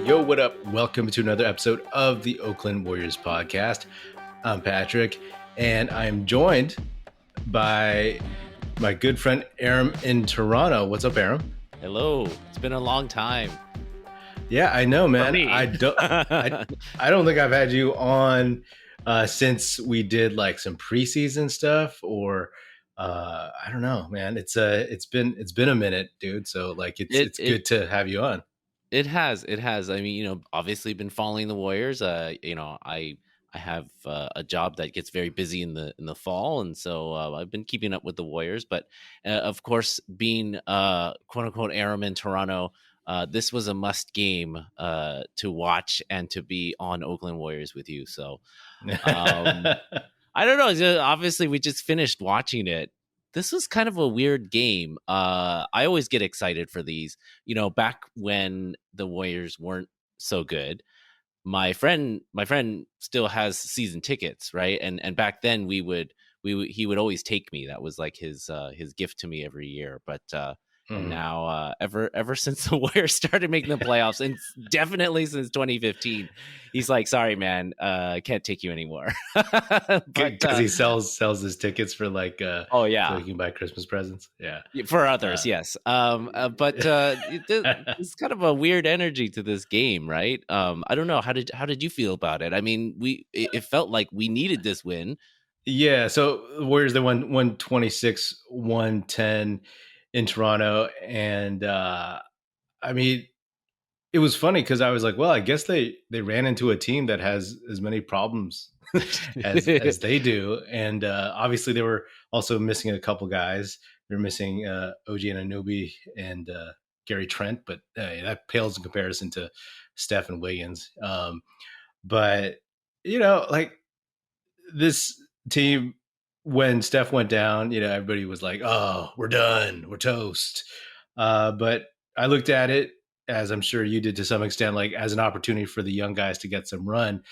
Yo, what up? Welcome to another episode of the Oakland Warriors podcast. I'm Patrick, and I'm joined by my good friend Aram in Toronto. What's up, Aram? Hello. It's been a long time. Yeah, I know, man. I don't think I've had you on since we did like some preseason stuff, or I don't know, man. It's been a minute, dude. So like it's good to have you on. It has. I mean, obviously been following the Warriors. I have a job that gets very busy in the fall, and so I've been keeping up with the Warriors. But of course, being quote unquote Aram in Toronto, this was a must game to watch and to be on Oakland Warriors with you. So I don't know. Obviously, we just finished watching it. This was kind of a weird game. I always get excited for these. Back when the Warriors weren't so good, my friend still has season tickets, right? And back then he would always take me. That was like his gift to me every year. But and now ever since the Warriors started making the playoffs, and definitely since 2015, he's like, sorry, man, can't take you anymore. Because he sells his tickets for like so you can buy Christmas presents. Yeah, for others, yes. But it's kind of a weird energy to this game, right? I don't know. How did you feel about it? I mean, it felt like we needed this win. Yeah. So the Warriors, they won 126-110 in Toronto, and I mean, it was funny because I was like, well, I guess they ran into a team that has as many problems as they do, and obviously they were also missing a couple guys. They're missing OG Anunoby and Gary Trent, but that pales in comparison to Steph and Wiggins. But like this team, when Steph went down, everybody was like, oh, we're done. We're toast. But I looked at it, as I'm sure you did to some extent, like as an opportunity for the young guys to get some run.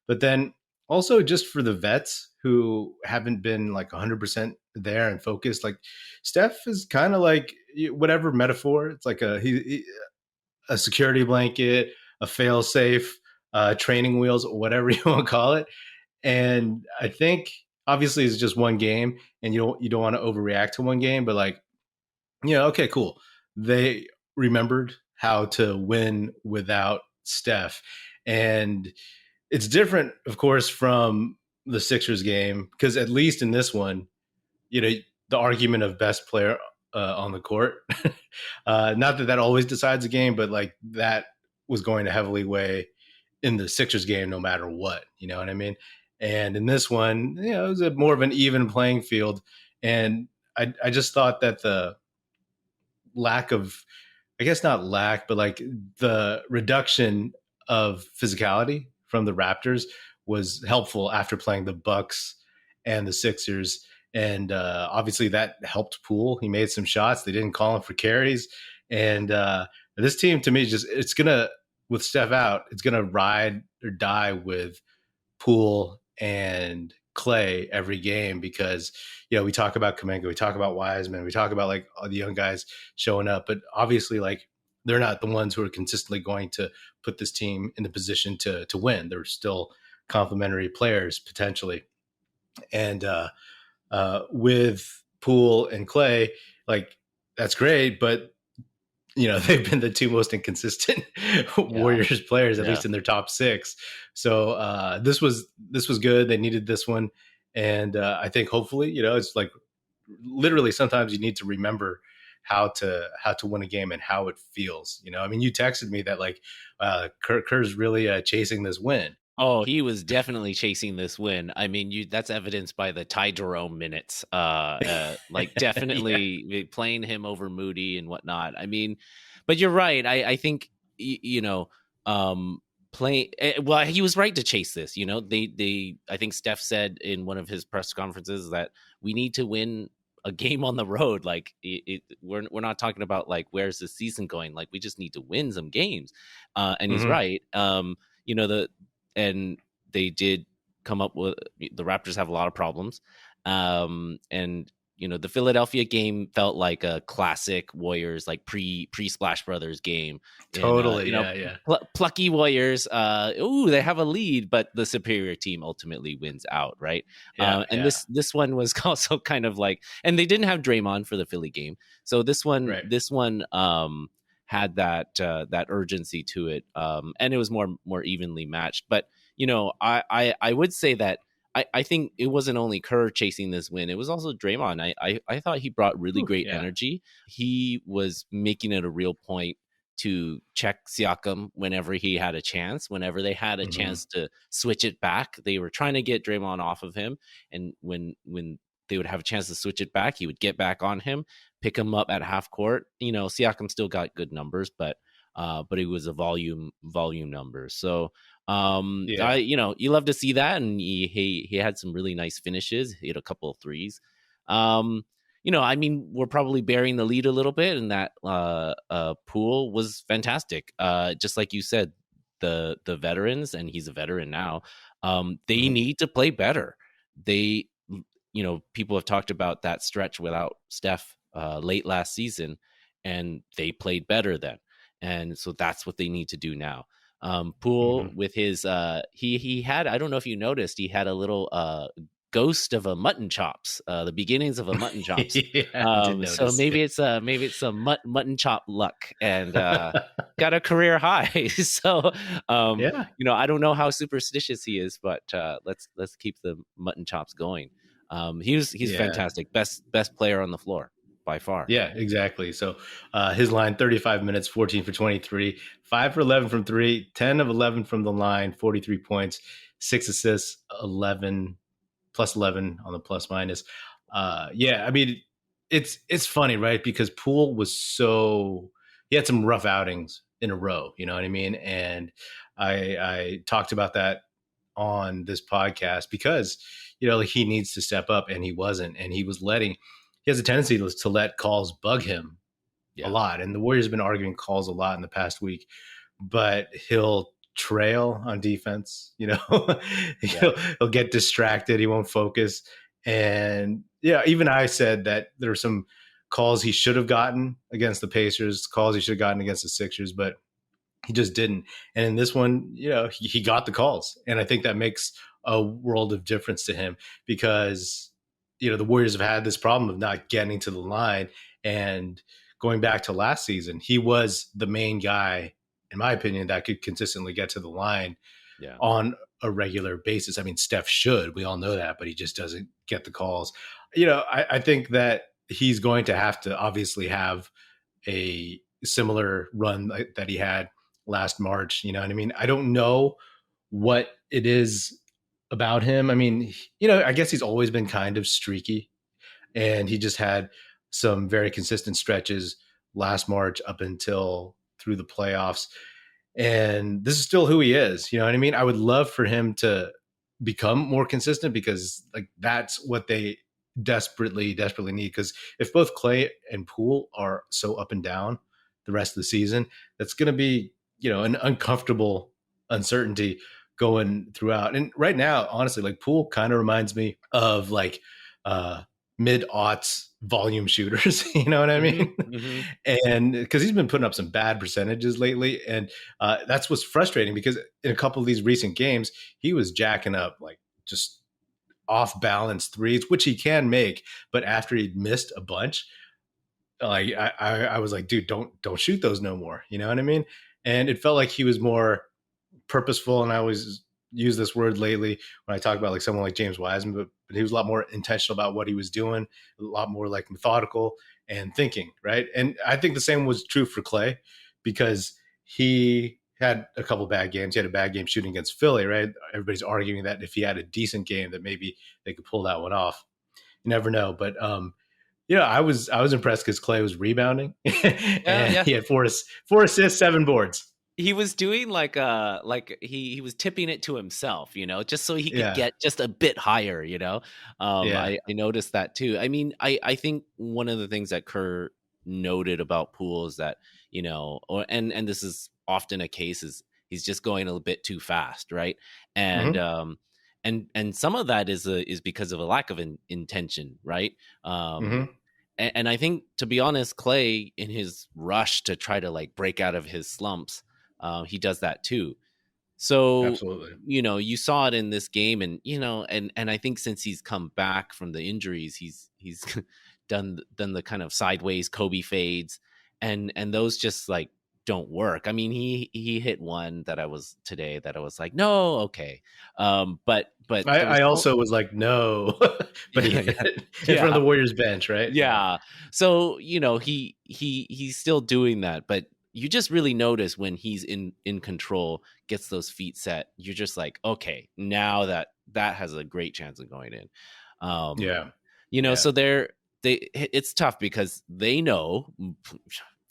But then also just for the vets who haven't been like 100% there and focused. Like Steph is kind of like, whatever metaphor, it's like a security blanket, a fail safe, training wheels, whatever you want to call it. And I think obviously it's just one game, and you don't want to overreact to one game, but like, okay, cool. They remembered how to win without Steph. And it's different, of course, from the Sixers game, because at least in this one, the argument of best player on the court, not that always decides a game, but like that was going to heavily weigh in the Sixers game no matter what, you know what I mean? And in this one, it was more of an even playing field. And I just thought that the lack of, I guess not lack, but like the reduction of physicality from the Raptors was helpful after playing the Bucks and the Sixers. And obviously that helped Poole. He made some shots. They didn't call him for carries. And this team, to me, it's going to, with Steph out, it's going to ride or die with Poole and Klay every game, because we talk about Kuminga, we talk about Wiseman, we talk about like all the young guys showing up, but obviously like they're not the ones who are consistently going to put this team in the position to win. They're still complementary players potentially, and with Poole and Klay, like that's great, but they've been the two most inconsistent Warriors players, at least in their top six. So this was good. They needed this one. And I think hopefully, it's like literally sometimes you need to remember how to win a game and how it feels. I mean, you texted me that like Kerr's really chasing this win. Oh, he was definitely chasing this win. I mean, that's evidenced by the Jerome minutes. Like definitely playing him over Moody and whatnot. I mean, but you're right. I think playing. Well, he was right to chase this. I think Steph said in one of his press conferences that we need to win a game on the road. Like we're not talking about like where's the season going. Like we just need to win some games. And he's right. And they did come up with, the Raptors have a lot of problems. And the Philadelphia game felt like a classic Warriors, like pre Splash Brothers game. And Totally. Yeah. plucky Warriors, they have a lead, but the superior team ultimately wins out, right? And Yeah. this one was also kind of like, and they didn't have Draymond for the Philly game, so this one Right. had that urgency to it, and it was more evenly matched. But I would say that I think it wasn't only Kerr chasing this win; it was also Draymond. I thought he brought really great Yeah. energy. He was making it a real point to check Siakam whenever he had a chance. Whenever they had a chance to switch it back, they were trying to get Draymond off of him. And when they would have a chance to switch it back, he would get back on him, pick him up at half court. Siakam still got good numbers, but it was a volume number. So Yeah. you love to see that, and he had some really nice finishes. He had a couple of threes. We're probably bearing the lead a little bit, and that Poole was fantastic. Just like you said, the veterans, and he's a veteran now. They need to play better. People have talked about that stretch without Steph late last season, and they played better then. And so that's what they need to do now. Poole with his he had, I don't know if you noticed, he had a little ghost of a mutton chops, the beginnings of a mutton chops. I did notice, so maybe it's some mutton chop luck, and got a career high. So I don't know how superstitious he is, but let's keep the mutton chops going. He's fantastic, best player on the floor by far. Yeah, exactly. So his line, 35 minutes, 14 for 23, 5 for 11 from 3, 10 of 11 from the line, 43 points, 6 assists, 11 plus 11 on the plus minus. It's funny, right? Because Poole he had some rough outings in a row, you know what I mean? And I talked about that on this podcast because, he needs to step up, and he wasn't, and he has a tendency to let calls bug him a lot. And the Warriors have been arguing calls a lot in the past week, but he'll trail on defense, he'll get distracted. He won't focus. And even I said that there were some calls he should have gotten against the Pacers, calls he should have gotten against the Sixers, but he just didn't. And in this one, he got the calls. And I think that makes a world of difference to him because, the Warriors have had this problem of not getting to the line. And going back to last season, he was the main guy, in my opinion, that could consistently get to the line on a regular basis. I mean, Steph should, we all know that, but he just doesn't get the calls. I think that he's going to have to obviously have a similar run that he had last March. You know what I mean? I don't know what it is about him. I mean, I guess he's always been kind of streaky, and he just had some very consistent stretches last March up until through the playoffs. And this is still who he is. You know what I mean? I would love for him to become more consistent because that's what they desperately need. Because if both Klay and Poole are so up and down the rest of the season, that's going to be, an uncomfortable uncertainty going throughout. And right now, honestly, Poole kind of reminds me of mid-aughts volume shooters. You know what I mean? And because he's been putting up some bad percentages lately. And that's what's frustrating, because in a couple of these recent games, he was jacking up just off balance threes, which he can make. But after he'd missed a bunch, I was like, dude, don't shoot those no more. You know what I mean? And it felt like he was more purposeful. And I always use this word lately when I talk about someone like James Wiseman, but he was a lot more intentional about what he was doing, a lot more methodical and thinking, right? And I think the same was true for Klay, because he had a couple bad games. He had a bad game shooting against Philly, right? Everybody's arguing that if he had a decent game, that maybe they could pull that one off. You never know. But I was impressed because Klay was rebounding, and he had four assists, 7 boards. He was doing he was tipping it to himself, just so he could get just a bit higher, I noticed that too. I mean, I think one of the things that Kerr noted about Poole is that, and this is often a case, is he's just going a bit too fast. Right. And, and some of that is because of a lack of intention, right? Mm-hmm. And I think, to be honest, Klay, in his rush to try to like break out of his slumps, he does that too. So, Absolutely. you saw it in this game, and and I think since he's come back from the injuries, he's done the kind of sideways Kobe fades, and those just like don't work. I mean, he hit one that I was like, no, okay, but there was I also was like, no, but he hit it in front of yeah. the Warriors bench, right? Yeah. So, he's still doing that, but you just really notice when he's in control, gets those feet set, you're just like, okay, now that has a great chance of going in. Yeah. Yeah. So it's tough because they know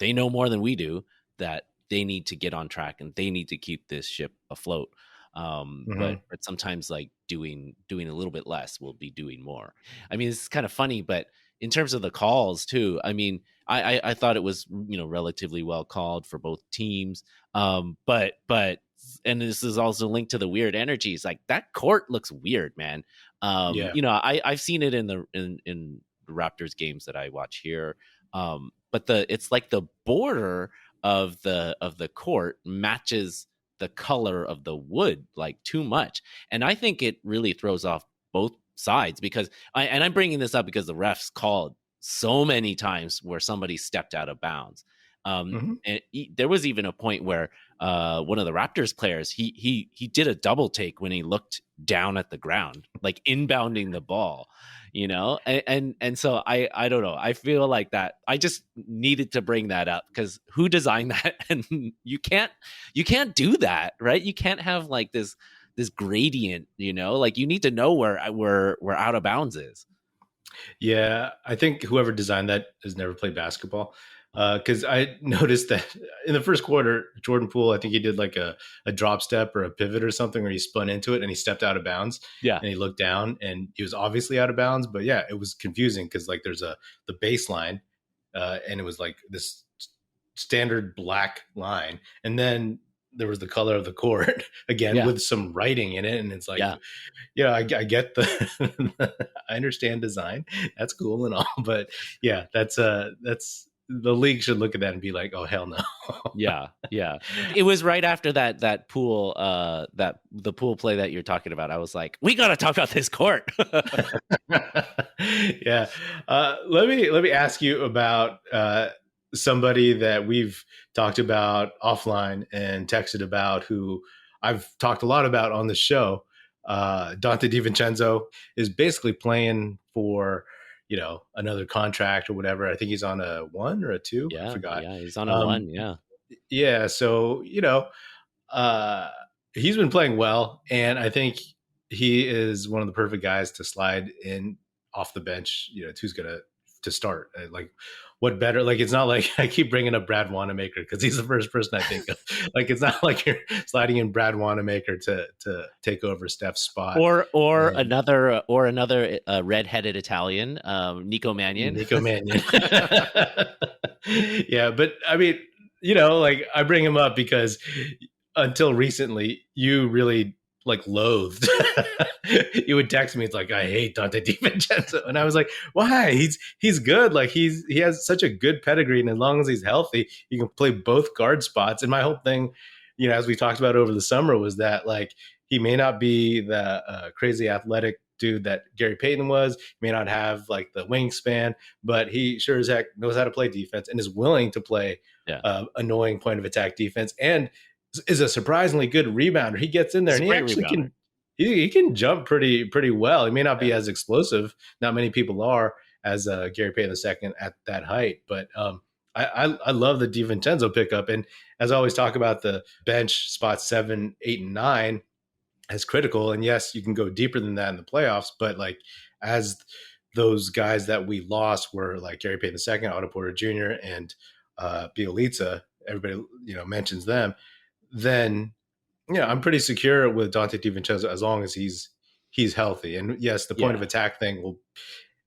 more than we do that they need to get on track and they need to keep this ship afloat. Mm-hmm. But sometimes like doing a little bit less will be doing more. I mean, it's kind of funny, but in terms of the calls too, I mean, I thought it was relatively well called for both teams. But and this is also linked to the weird energies. Like that court looks weird, man. Yeah. I've seen it in the Raptors games that I watch here. But it's like the border of the court matches the color of the wood like too much, and I think it really throws off both sides because I'm bringing this up because the refs called so many times where somebody stepped out of bounds. Mm-hmm. And there was even a point where one of the Raptors players he did a double take when he looked down at the ground, like inbounding the ball, and so I don't know. I feel like that I just needed to bring that up because who designed that? And you can't do that, right? You can't have like this gradient, like you need to know where out of bounds is. Yeah, I think whoever designed that has never played basketball. Because I noticed that in the first quarter, Jordan Poole, I think he did like a drop step or a pivot or something, where he spun into it and he stepped out of bounds. Yeah. And he looked down and he was obviously out of bounds. But yeah, it was confusing because like there's the baseline, and it was like this standard black line, and then there was the color of the court again with some writing in it, and it's like, I get I understand design, that's cool and all, but yeah, that's the league should look at that and be like, oh hell no. Yeah. It was right after that Poole, that the Poole play that you're talking about. I was like, we got to talk about this court. Yeah. Let me ask you about somebody that we've talked about offline and texted about, who I've talked a lot about on the show. Donte DiVincenzo is basically playing for another contract or whatever. I think he's on a 1 or a 2. Yeah, I forgot. Yeah, he's on a 1. Yeah. Yeah. So, he's been playing well, and I think he is one of the perfect guys to slide in off the bench, who's going to start. Like, what better? Like, it's not like I keep bringing up Brad Wanamaker because he's the first person I think of. Like, it's not like you're sliding in Brad Wanamaker to take over Steph's spot, or another redheaded Italian, Nico Mannion. Yeah, but I mean, like I bring him up because until recently, you really like loathed. You would text me, it's like, I hate Donte DiVincenzo, and I was like, why? He's good. Like he has such a good pedigree, and as long as he's healthy, he can play both guard spots. And my whole thing, as we talked about over the summer, was that like he may not be the crazy athletic dude that Gary Payton was. He may not have like the wingspan, but he sure as heck knows how to play defense and is willing to play annoying point of attack defense, and is a surprisingly good rebounder. He gets in there and he actually can. He can jump pretty well. He may not be as explosive. Not many people are as Gary Payton II at that height, but I love the DiVincenzo pickup. And as I always talk about, the bench spots 7, 8, and 9 as critical. And yes, you can go deeper than that in the playoffs, but like as those guys that we lost were like Gary Payton II, Otto Porter Jr., and Bielitsa, everybody mentions them, then I'm pretty secure with Donte DiVincenzo as long as he's healthy. And yes, the point of attack thing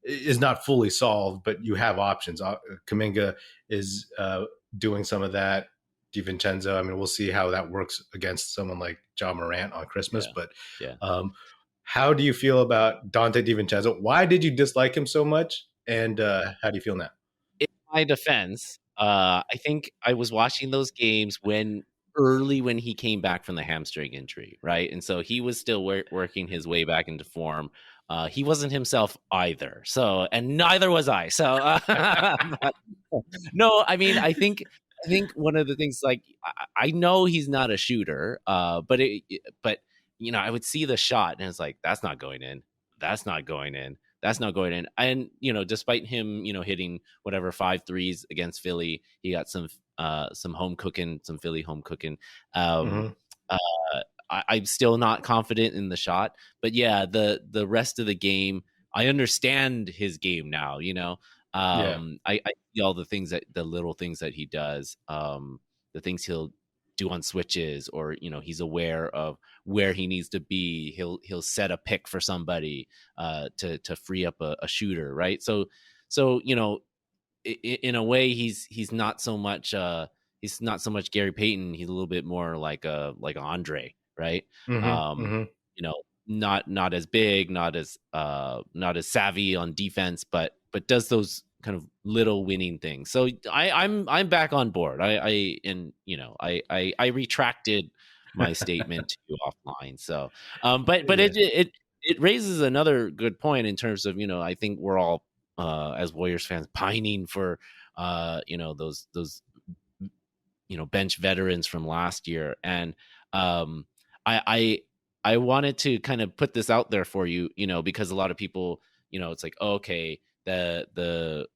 is not fully solved, but you have options. Kuminga is doing some of that. DiVincenzo, I mean, we'll see how that works against someone like Ja Morant on Christmas. But how do you feel about Donte DiVincenzo? Why did you dislike him so much? And how do you feel now? In my defense, I think I was watching those games when he came back from the hamstring injury, right? And so he was still working his way back into form. He wasn't himself either. So, and neither was I. So, but no, I mean, I think one of the things, like, I know he's not a shooter, but I would see the shot and it's like, that's not going in, that's not going in, that's not going in, and despite him, hitting whatever 5 threes against Philly, he got some home cooking, some Philly home cooking. Um, Mm-hmm. uh, I'm still not confident in the shot, but yeah, the rest of the game, I understand his game now. Yeah. I see all the little things that he does, the things he'll do on switches, or he's aware of where he needs to be. He'll set a pick for somebody to free up a shooter, right? So in a way, he's not so much Gary Payton. He's a little bit more like Andre, right? Mm-hmm. Um, Mm-hmm. not as big, not as savvy on defense, but does those kind of little winning things. So I'm back on board. I retracted my statement to you offline. So, but Yeah. it raises another good point in terms of, I think we're all, as Warriors fans, pining for those bench veterans from last year. And um I wanted to kind of put this out there for you, because a lot of people, it's like, oh, okay, the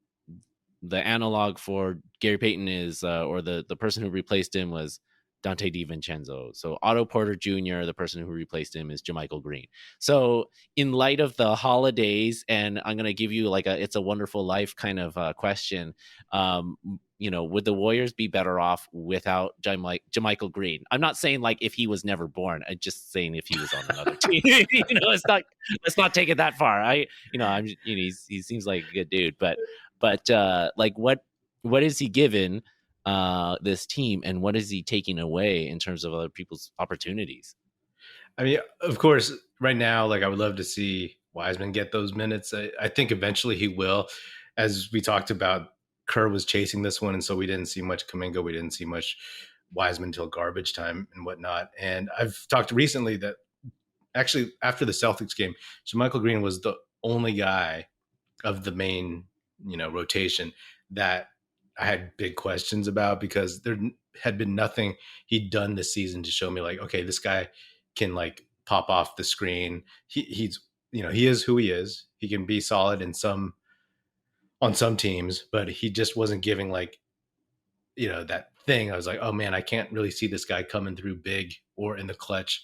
analog for Gary Payton is, or the person who replaced him was Donte DiVincenzo. So Otto Porter Jr., the person who replaced him, is JaMychal Green. So in light of the holidays, and I'm going to give you like a It's a Wonderful Life kind of question, would the Warriors be better off without JaMychal Green? I'm not saying like if he was never born. I'm just saying if he was on another team. Let's not take it that far. He seems like a good dude, but like what is he given this team, and what is he taking away in terms of other people's opportunities? I mean, of course, right now, like I would love to see Wiseman get those minutes. I think eventually he will. As we talked about, Kerr was chasing this one, and so we didn't see much Kuminga. We didn't see much Wiseman until garbage time and whatnot. And I've talked recently that actually after the Celtics game, JaMychal Green was the only guy of the main, rotation that I had big questions about, because there had been nothing he'd done this season to show me like, okay, this guy can like pop off the screen. He's he is who he is. He can be solid on some teams, but he just wasn't giving like that thing. I was like, oh man, I can't really see this guy coming through big or in the clutch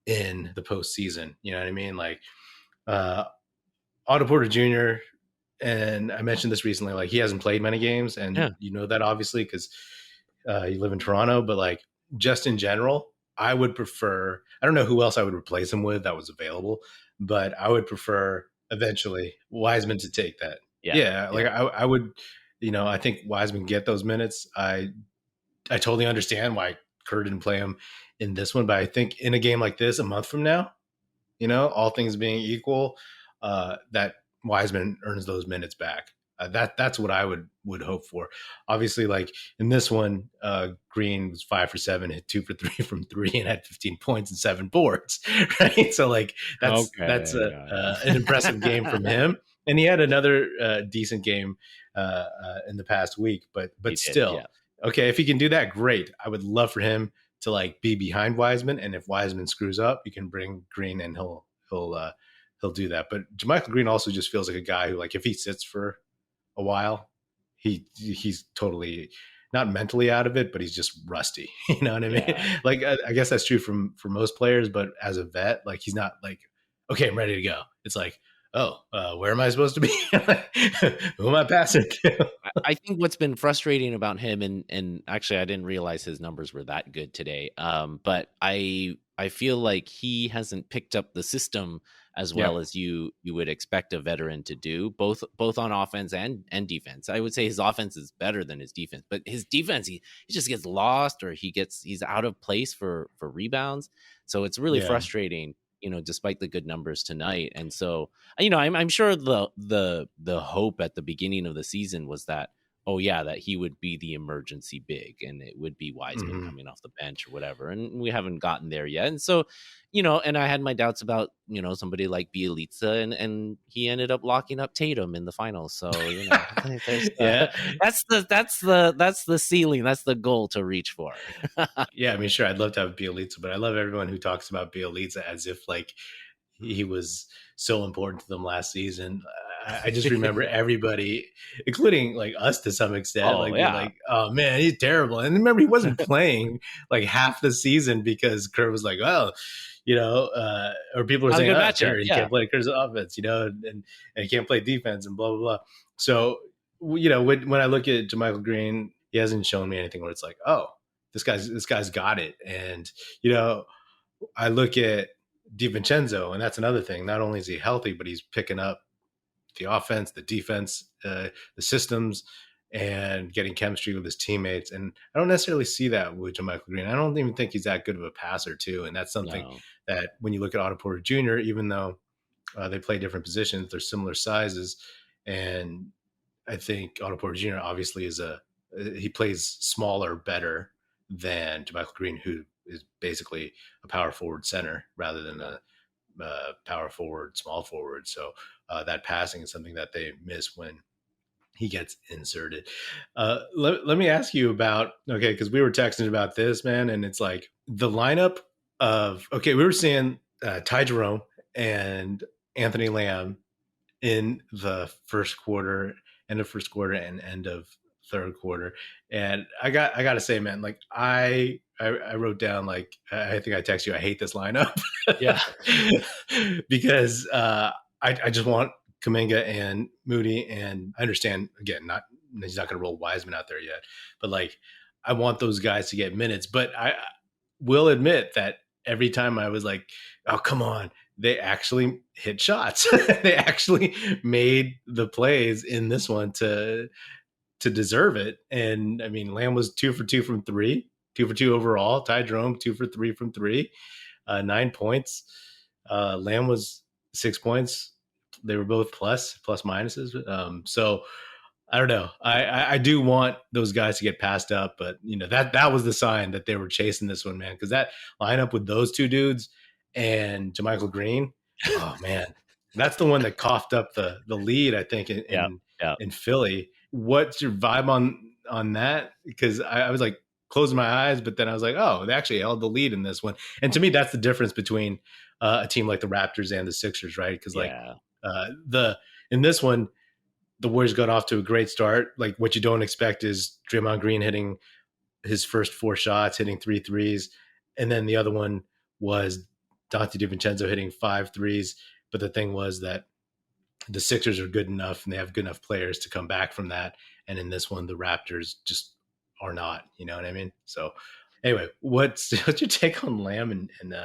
in the postseason. You know what I mean? Like uh, Otto Porter Jr. And I mentioned this recently, like he hasn't played many games, and Yeah. you know that obviously because you live in Toronto. But like just in general, I would prefer. I don't know who else I would replace him with that was available, but I would prefer eventually Wiseman to take that. Yeah. Yeah, like Yeah. I would. I think Wiseman get those minutes. I totally understand why Kerr didn't play him in this one, but I think in a game like this, a month from now, all things being equal, that Wiseman earns those minutes back. That's what I would hope for. Obviously, like in this one, Green was 5 for 7, hit 2 for 3 from three, and had 15 points and 7 boards. Right, so like that's Okay. Yeah. an impressive game from him, and he had another decent game in the past week. He But did. Yeah. still, okay, if he can do that, great. I would love for him to like be behind Wiseman, and if Wiseman screws up, you can bring Green, and he'll do that. But JaMychal Green also just feels like a guy who, like, if he sits for a while, he's totally not mentally out of it, but he's just rusty. You know what I mean? Yeah. Like I guess that's true for most players, but as a vet, like he's not like, okay, I'm ready to go. It's like, oh, where am I supposed to be? Who am I passing to? I think what's been frustrating about him, and actually I didn't realize his numbers were that good today. But I feel like he hasn't picked up the system as Yeah, well as you would expect a veteran to do, both on offense and defense. I would say his offense is better than his defense, but his defense, he just gets lost, or he's out of place for rebounds. So it's really yeah. frustrating. despite the good numbers tonight. And so, I'm sure the hope at the beginning of the season was that, oh yeah, that he would be the emergency big and it would be Wiseman Mhm. coming off the bench or whatever. And we haven't gotten there yet. And so, and I had my doubts about, somebody like Bielitsa, and he ended up locking up Tatum in the finals. So, there's Yeah. that's the ceiling. That's the goal to reach for. Yeah, I mean, sure, I'd love to have Bielitsa, but I love everyone who talks about Bielitsa as if like he was so important to them last season. I just remember everybody, including like us to some extent, Oh like being yeah. like, "Oh man, he's terrible." And remember, he wasn't playing like half the season because Kerr was like, "Oh, or people were Not a saying, good "Oh, matchup. Kerr, he Yeah. can't play Kerr's offense," and he can't play defense, and blah blah blah. So, when I look at JaMychal Green, he hasn't shown me anything where it's like, "Oh, this guy's got it," and you know I look at DiVincenzo, and that's another thing. Not only is he healthy, but he's picking up the offense, the defense, the systems, and getting chemistry with his teammates. And I don't necessarily see that with JaMychal Green. I don't even think he's that good of a passer, too. And that's something No. that when you look at Otto Porter Jr., even though they play different positions, they're similar sizes. And I think Otto Porter Jr. obviously he plays smaller better than JaMychal Green, who is basically a power forward center rather than a power forward, small forward. So that passing is something that they miss when he gets inserted. Let me ask you about, okay, because we were texting about this, man, and it's like the lineup of, okay, we were seeing Ty Jerome and Anthony Lamb in the first quarter, end of first quarter and end of third quarter. And I got to say, man, like I wrote down, like, I think I text you, I hate this lineup. Yeah. Because I just want Kuminga and Moody, and I understand, again, he's not going to roll Wiseman out there yet, but like I want those guys to get minutes. But I will admit that every time I was like, oh, come on, they actually hit shots. They actually made the plays in this one to deserve it. And I mean, Lamb was 2 for 2 from three, 2 for 2 overall. Ty Jerome 2 for 3 from three, 9 points. Lamb was 6 points. They were both plus minuses. So I don't know. I do want those guys to get passed up, but that was the sign that they were chasing this one, man. Because that lineup with those two dudes and JaMychal Green, oh man, that's the one that coughed up the lead, I think, Yeah. Yeah. in Philly. What's your vibe on that? Because I was like closing my eyes, but then I was like, oh, they actually held the lead in this one. And to me, that's the difference between a team like the Raptors and the Sixers, right? Because like Yeah. in this one, the Warriors got off to a great start. Like what you don't expect is Draymond Green hitting his first 4 shots, hitting 3 threes. And then the other one was Donte DiVincenzo hitting 5 threes. But the thing was that the Sixers are good enough and they have good enough players to come back from that. And in this one, the Raptors just are not, you know what I mean? So anyway, what's your take on Lamb and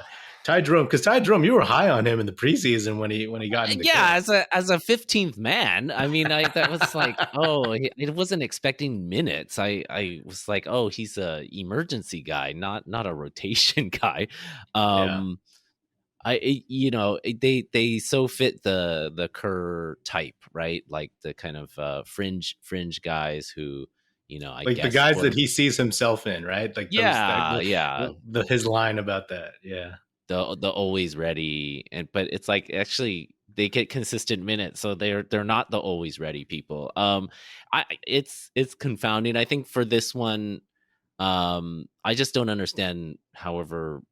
Ty Jerome? Because Ty Jerome, you were high on him in the preseason when he got into Yeah, camp. as a 15th man, I mean, that was like, oh, I wasn't expecting minutes. I was like, oh, he's a emergency guy, not a rotation guy. Yeah. They so fit the Kerr type, right? Like the kind of fringe guys who, I Like the guess guys that were, he sees himself in, right? Like those that yeah, his line about that. Yeah. the always ready, but it's like actually they get consistent minutes, so they're not the always ready people. It's confounding. I think for this one, I just don't understand. However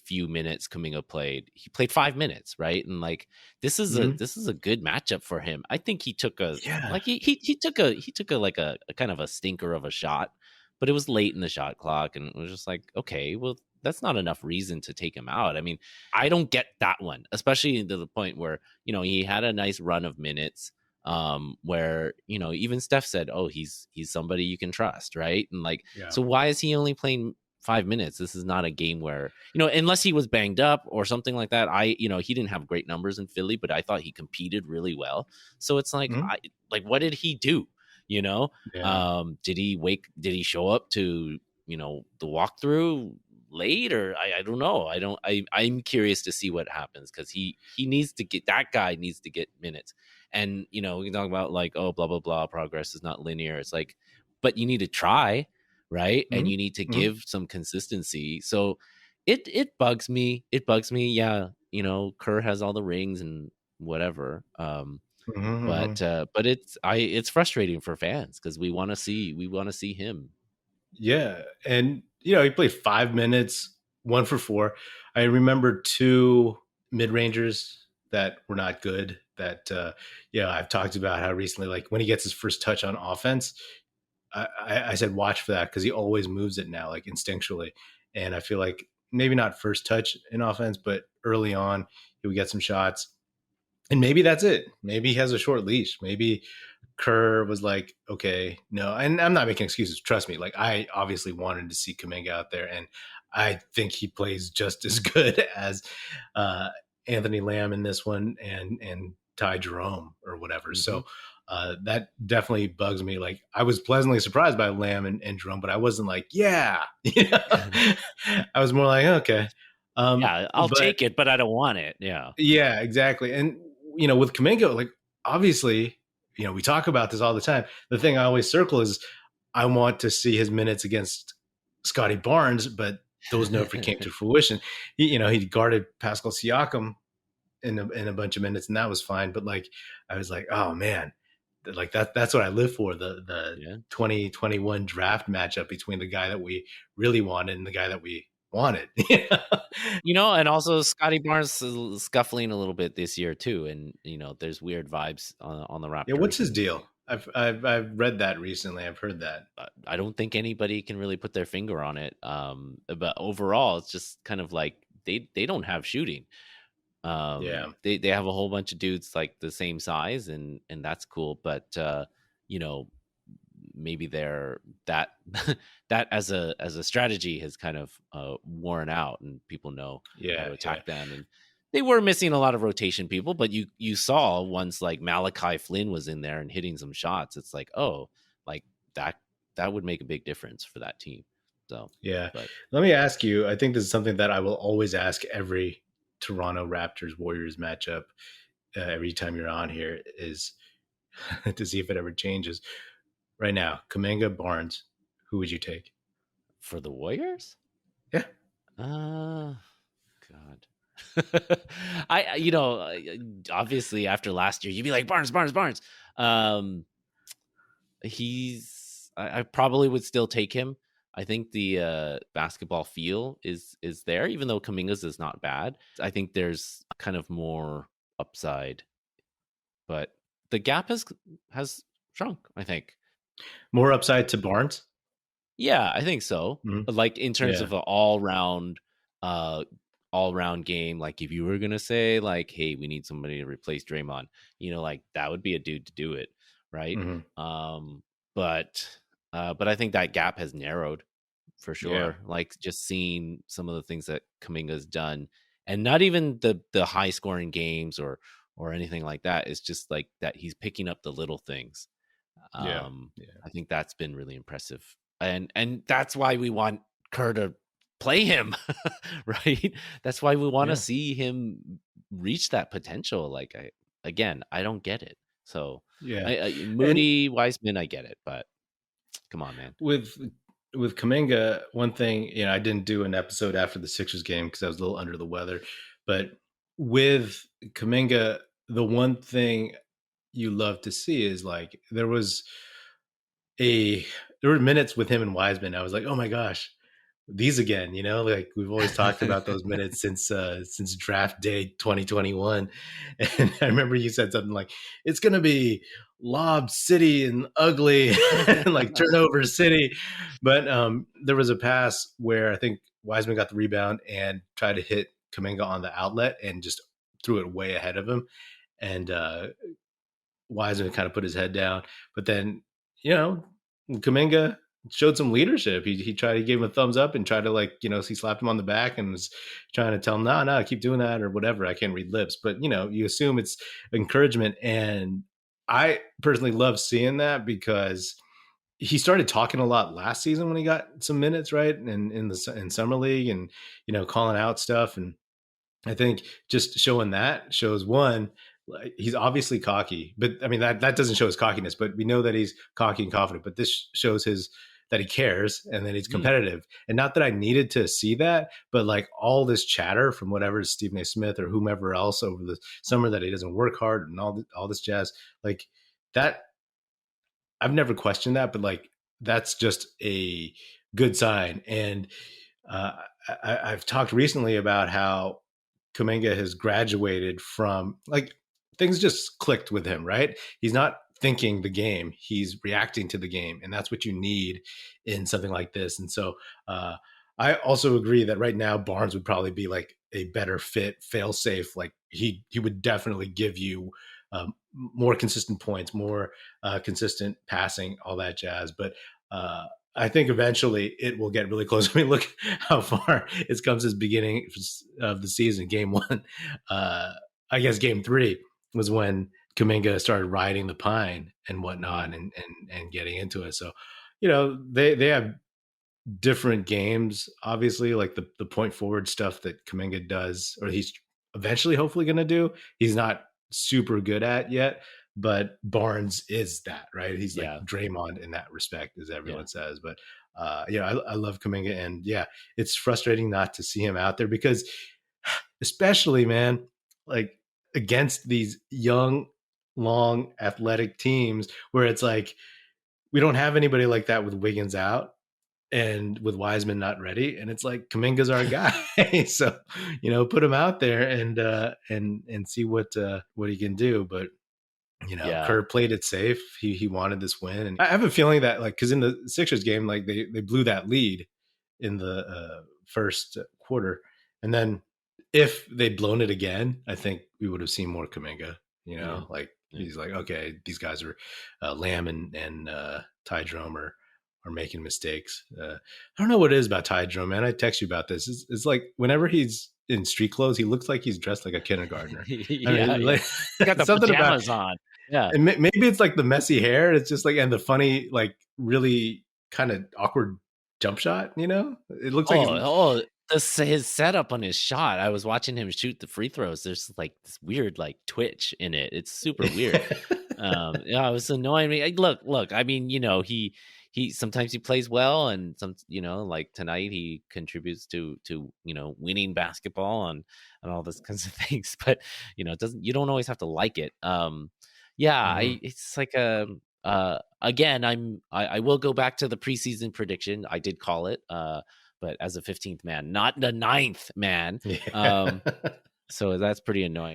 few minutes Kuminga played, he played 5 minutes, right? And like Mm-hmm. this is a good matchup for him. I think he took a Yeah. like he took a like a kind of a stinker of a shot, but it was late in the shot clock, and it was just like, okay, well, that's not enough reason to take him out. I mean, I don't get that one, especially to the point where he had a nice run of minutes, where even Steph said, oh, he's somebody you can trust, right? And like, Yeah. so why is he only playing 5 minutes? This is not a game where, unless he was banged up or something like that. He didn't have great numbers in Philly, but I thought he competed really well. So it's like, Mm-hmm. what did he do? Yeah. Did he show up to, the walkthrough late, or I don't know. I'm curious to see what happens, because he needs to get, that guy needs to get minutes. And we can talk about like, oh, blah blah blah, progress is not linear. It's like, but you need to try, right? And you need to Mm-hmm. give some consistency. So it bugs me. It bugs me. Yeah, Kerr has all the rings and whatever. Mm-hmm. But it's frustrating for fans, because we want to see him. Yeah. And, he played 5 minutes, 1 for 4. I remember 2 mid rangers that were not good. That, I've talked about how recently, like when he gets his first touch on offense, I said, watch for that, because he always moves it now, like instinctually. And I feel like maybe not first touch in offense, but early on, he would get some shots. And maybe that's it. Maybe he has a short leash. Maybe Kerr was like, okay, no. And I'm not making excuses. Trust me. Like, I obviously wanted to see Kuminga out there, and I think he plays just as good as uh, Anthony Lamb in this one, and Ty Jerome or whatever. Mm-hmm. So that definitely bugs me. Like, I was pleasantly surprised by Lamb and Jerome, but I wasn't like, yeah. I was more like, okay. Yeah, I'll But take it, but I don't want it. Yeah. yeah, exactly. And with Kuminga, like obviously, we talk about this all the time. The thing I always circle is I want to see his minutes against Scottie Barnes, but those never came to fruition. He guarded Pascal Siakam in a bunch of minutes, and that was fine. But like, I was like, oh man, like that's what I live for, the Yeah. 2021 draft matchup between the guy that we really wanted and the guy that we wanted. And also Scottie Barnes is scuffling a little bit this year too, and there's weird vibes on the Yeah, what's Raptors, his and deal? I've read that recently. I've heard that. I don't think anybody can really put their finger on it. But overall, it's just kind of like they don't have shooting. Yeah, They have a whole bunch of dudes like the same size, and that's cool. But you know, maybe they're that that as a strategy has kind of worn out, and people know how yeah, to yeah, attack them. And they were missing a lot of rotation people, but you saw once like Malachi Flynn was in there and hitting some shots, it's like, oh, like that would make a big difference for that team. So, yeah. but Let me ask you. I think this is something that I will always ask every Toronto Raptors Warriors matchup. Every time you're on here is to see if it ever changes. Right now, Kuminga, Barnes, who would you take? for the Warriors, Yeah, God. Obviously after last year, you'd be like Barnes, Barnes, Barnes. Um, I probably would still take him. I think the basketball feel is there, even though Kuminga's is not bad. I think there's kind of more upside, but the gap has shrunk, I think. more upside to Barnes. Yeah, I think so. Mhm. Like in terms Yeah, of an uh all round game, like if you were gonna say like, hey, we need somebody to replace Draymond, like that would be a dude to do it, right? hmm Um, but I think that gap has narrowed for yeah, sure. Like just seeing some of the things that Kaminga's done, and not even the high scoring games or anything like that. It's just like that he's picking up the little things. yeah, um yeah, I think that's been really impressive, and that's why we want Kerr to play him. Right, that's why we want to yeah, see him reach that potential. Like, I don't get it. So yeah. And Moody, Wiseman, I get it, but come on, man. with Kuminga, one thing, I didn't do an episode after the Sixers game because I was a little under the weather. But with Kuminga, the one thing you love to see is like a there were minutes with him and Wiseman. I was like, oh my gosh, these again. Like we've always talked about those minutes since draft day 2021. And I remember you said something like, it's gonna be lob city and ugly and like turnover city. But there was a pass where I think Wiseman got the rebound and tried to hit Kuminga on the outlet and just threw it way ahead of him. And Wiseman kind of put his head down. But then, Kuminga showed some leadership. He tried to give him a thumbs up and tried to, like, he slapped him on the back and was trying to tell him, no, keep doing that or whatever. I can't read lips, but you assume it's encouragement. And I personally love seeing that because he started talking a lot last season when he got some minutes, right? And in summer league, and calling out stuff. And I think just showing that shows, one, like, he's obviously cocky, but I mean that doesn't show his cockiness, but we know that he's cocky and confident. But this shows that he cares and that he's competitive. And not that I needed to see that, but like all this chatter from whatever Stephen A. Smith or whomever else over the summer that he doesn't work hard and all this jazz, like that, I've never questioned that, but like that's just a good sign. And I've talked recently about how Kuminga has graduated from, like, things just clicked with him, right? He's not thinking the game, he's reacting to the game. And that's what you need in something like this. And so I also agree that right now Barnes would probably be like a better fit, fail safe. Like he would definitely give you more consistent points, more consistent passing, all that jazz. But I think eventually it will get really close. I mean, look how far it's come since beginning of the season. Game one, I guess game three was when Kuminga started riding the pine and whatnot, and getting into it. So, they have different games, obviously, like the point forward stuff that Kuminga does, or he's eventually hopefully going to do. He's not super good at yet, but Barnes is that, right? He's like Draymond in that respect, as everyone says. But I love Kuminga, and it's frustrating not to see him out there, because especially, man, like against these young, long, athletic teams where it's like we don't have anybody like that with Wiggins out and with Wiseman not ready, and it's like Kuminga's our guy. So put him out there and see what he can do. But Kerr played it safe. He wanted this win, and I have a feeling that, like, because in the Sixers game, like they blew that lead in the first quarter, and then if they'd blown it again, I think we would have seen more Kuminga. He's like, okay, these guys are Lamb and Ty Jerome are making mistakes. I don't know what it is about Ty Jerome, man. I text you about this. It's like whenever he's in street clothes, he looks like he's dressed like a kindergartner. Like, he got the something pajamas on. Yeah, and maybe it's like the messy hair. It's just like, and the funny, like really kind of awkward jump shot. It looks like his setup on his shot. I was watching him shoot the free throws. There's like this weird like twitch in it. It's super weird. It was annoying me. Look. I mean, he sometimes he plays well, and some, like tonight he contributes to winning basketball and all those kinds of things. But you don't always have to like it. It's like again, I will go back to the preseason prediction. I did call it, but as a 15th man, not the 9th man. So that's pretty annoying.